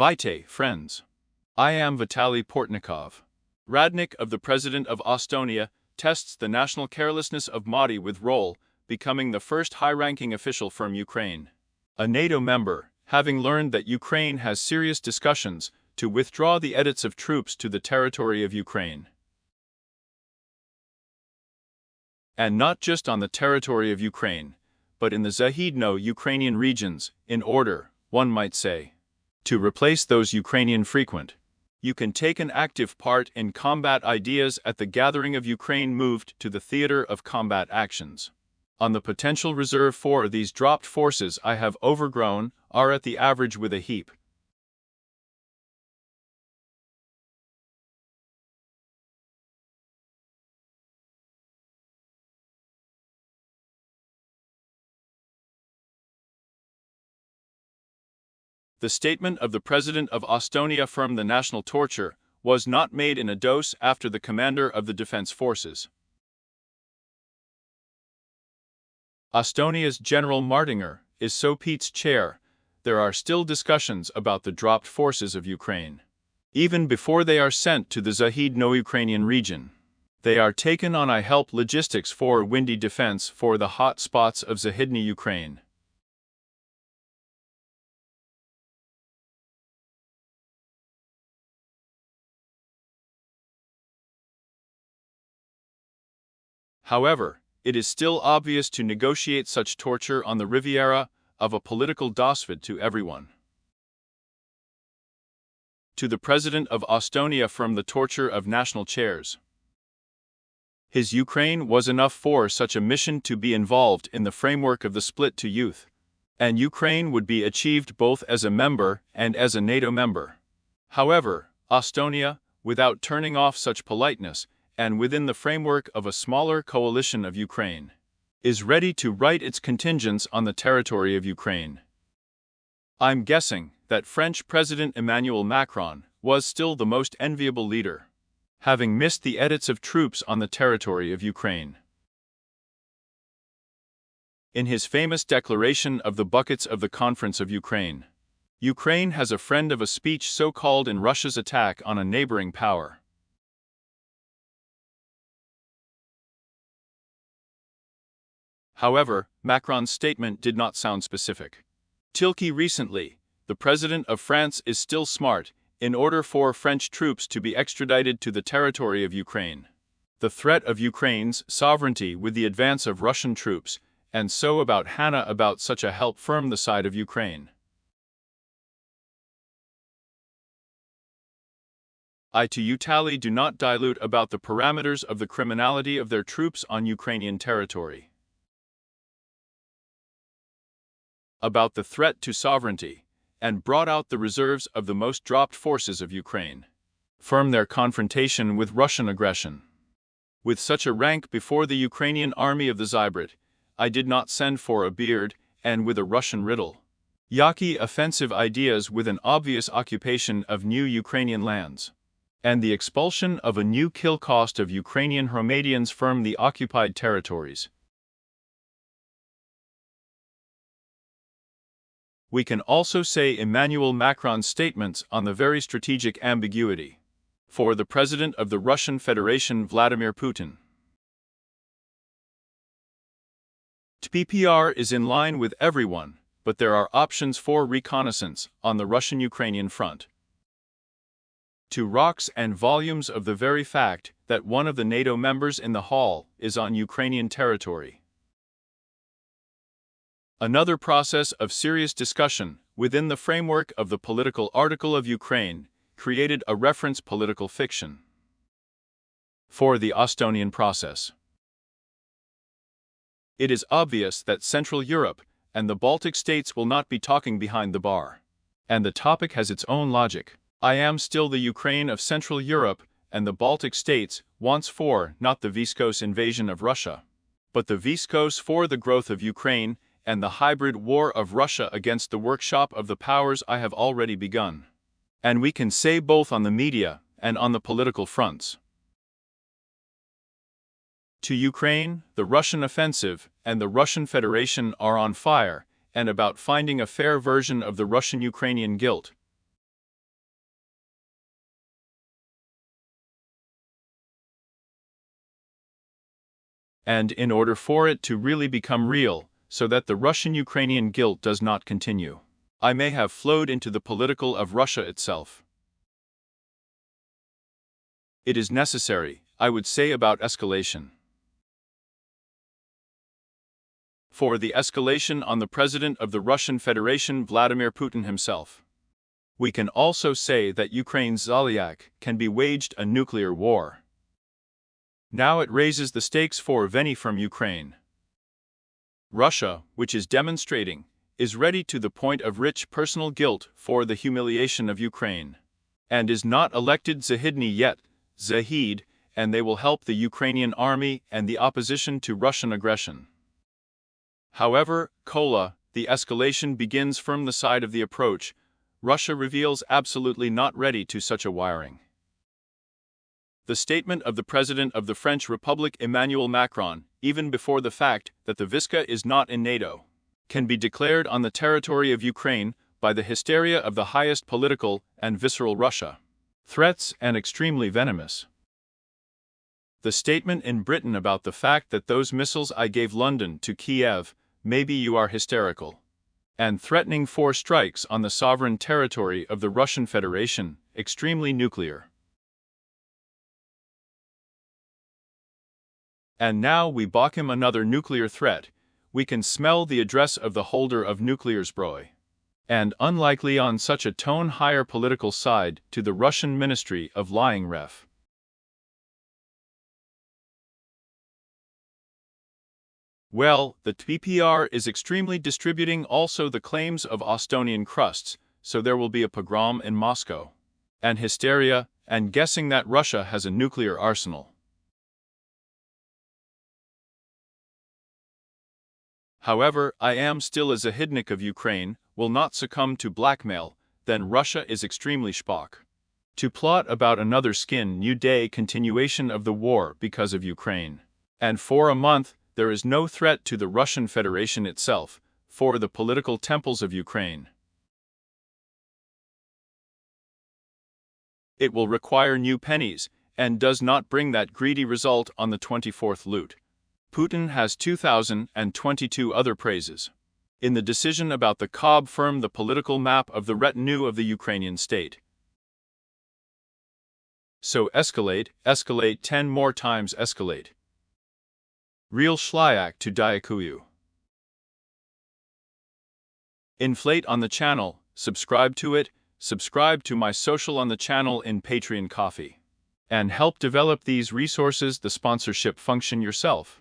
Vitae, friends. I am Vitaly Portnikov. Radnik of the President of Estonia tests the national carelessness of Madis with Roll, becoming the first high-ranking official from Ukraine. A NATO member, having learned that Ukraine has serious discussions to withdraw the edits of troops to the territory of Ukraine. And not just on the territory of Ukraine, but in the Zahodno-Ukrainian regions, in order, one might say, to replace those Ukrainian frequent. You can take an active part in combat ideas at the gathering of Ukraine moved to the theater of combat actions. On the potential reserve for these dropped forces I have overgrown are at the average with a heap. The statement of the President of Estonia from the national torture was not made in a dose after the commander of the defense forces. Estonia's General Martinger is so Pete's chair. There are still discussions about the dropped forces of Ukraine. Even before they are sent to the Zahodno-Ukrainian region, they are taken on I help logistics for windy defense for the hot spots of Zahodny Ukraine. However, it is still obvious to negotiate such torture on the Riviera of a political dosvid to everyone. To the President of Estonia from the torture of national chairs. His Ukraine was enough for such a mission to be involved in the framework of the split to youth, and Ukraine would be achieved both as a member and as a NATO member. However, Estonia, without turning off such politeness, and within the framework of a smaller coalition of Ukraine, is ready to write its contingents on the territory of Ukraine. I'm guessing that French President Emmanuel Macron was still the most enviable leader, having missed the edits of troops on the territory of Ukraine. In his famous declaration of the buckets of the Conference of Ukraine, Ukraine has a friend of a speech so-called in Russia's attack on a neighboring power. However, Macron's statement did not sound specific. Tilke recently, the President of France is still smart, in order for French troops to be extradited to the territory of Ukraine. The threat of Ukraine's sovereignty with the advance of Russian troops, and so about Hannah about such a help firm the side of Ukraine. I to Vitaly do not dilute about the parameters of the criminality of their troops on Ukrainian territory. About the threat to sovereignty, and brought out the reserves of the most dropped forces of Ukraine. Firm their confrontation with Russian aggression. With such a rank before the Ukrainian army of the Zybrid, I did not send for a beard, and with a Russian riddle. Yaki offensive ideas with an obvious occupation of new Ukrainian lands. And the expulsion of a new kill cost of Ukrainian Hromadians from the occupied territories. We can also say Emmanuel Macron's statements on the very strategic ambiguity. For the President of the Russian Federation Vladimir Putin. TPPR is in line with everyone, but there are options for reconnaissance on the Russian-Ukrainian front. To rocks and volumes of the very fact that one of the NATO members in the hall is on Ukrainian territory. Another process of serious discussion within the framework of the political article of Ukraine created a reference political fiction for the Estonian process. It is obvious that Central Europe and the Baltic states will not be talking behind the bar, and the topic has its own logic. I am still the Ukraine of Central Europe, and the Baltic states wants for not the viscose invasion of Russia, but the viscose for the growth of Ukraine and the hybrid war of Russia against the workshop of the powers I have already begun. And we can say both on the media and on the political fronts. To Ukraine, the Russian offensive and the Russian Federation are on fire, and about finding a fair version of the Russian-Ukrainian guilt. and in order for it to really become real, so that the Russian-Ukrainian guilt does not continue, I may have flowed into the political of Russia itself. It is necessary, I would say, about escalation. For the escalation on the President of the Russian Federation, Vladimir Putin himself. We can also say that Ukraine's Zaliak can be waged a nuclear war. Now it raises the stakes for any from Ukraine. Russia, which is demonstrating, is ready to the point of rich personal guilt for the humiliation of Ukraine, and is not elected Zahidny yet, Zahid, and they will help the Ukrainian army and the opposition to Russian aggression. However, the escalation begins from the side of the approach. Russia reveals absolutely not ready to such a wiring. The statement of the President of the French Republic Emmanuel Macron, even before the fact that the Visca is not in NATO, can be declared on the territory of Ukraine by the hysteria of the highest political and visceral Russia. Threats and extremely venomous. The statement in Britain about the fact that those missiles I gave London to Kiev, maybe you are hysterical, and threatening 4 strikes on the sovereign territory of the Russian Federation, extremely nuclear. And now we balk him another nuclear threat. We can smell the address of the holder of nuclear zbroi, and unlikely on such a tone higher political side to the Russian Ministry of Lying Ref. Well, the TPR is extremely distributing also the claims of Estonian crusts, so there will be a pogrom in Moscow, and hysteria, and guessing that Russia has a nuclear arsenal. However, I am still a Zahidnik of Ukraine, will not succumb to blackmail, then Russia is extremely spock. To plot about another new day continuation of the war because of Ukraine. And for a month, there is no threat to the Russian Federation itself, for the political temples of Ukraine. It will require new pennies, and does not bring that greedy result on the 24th loot. Putin has 2022 other praises. In the decision about the Cobb firm, the political map of the retinue of the Ukrainian state. So escalate, 10 more times escalate. Real Shlyak to Diakuyu. Inflate on the channel, subscribe to it, subscribe to my social on the channel in Patreon Coffee. And help develop these resources, the sponsorship function yourself.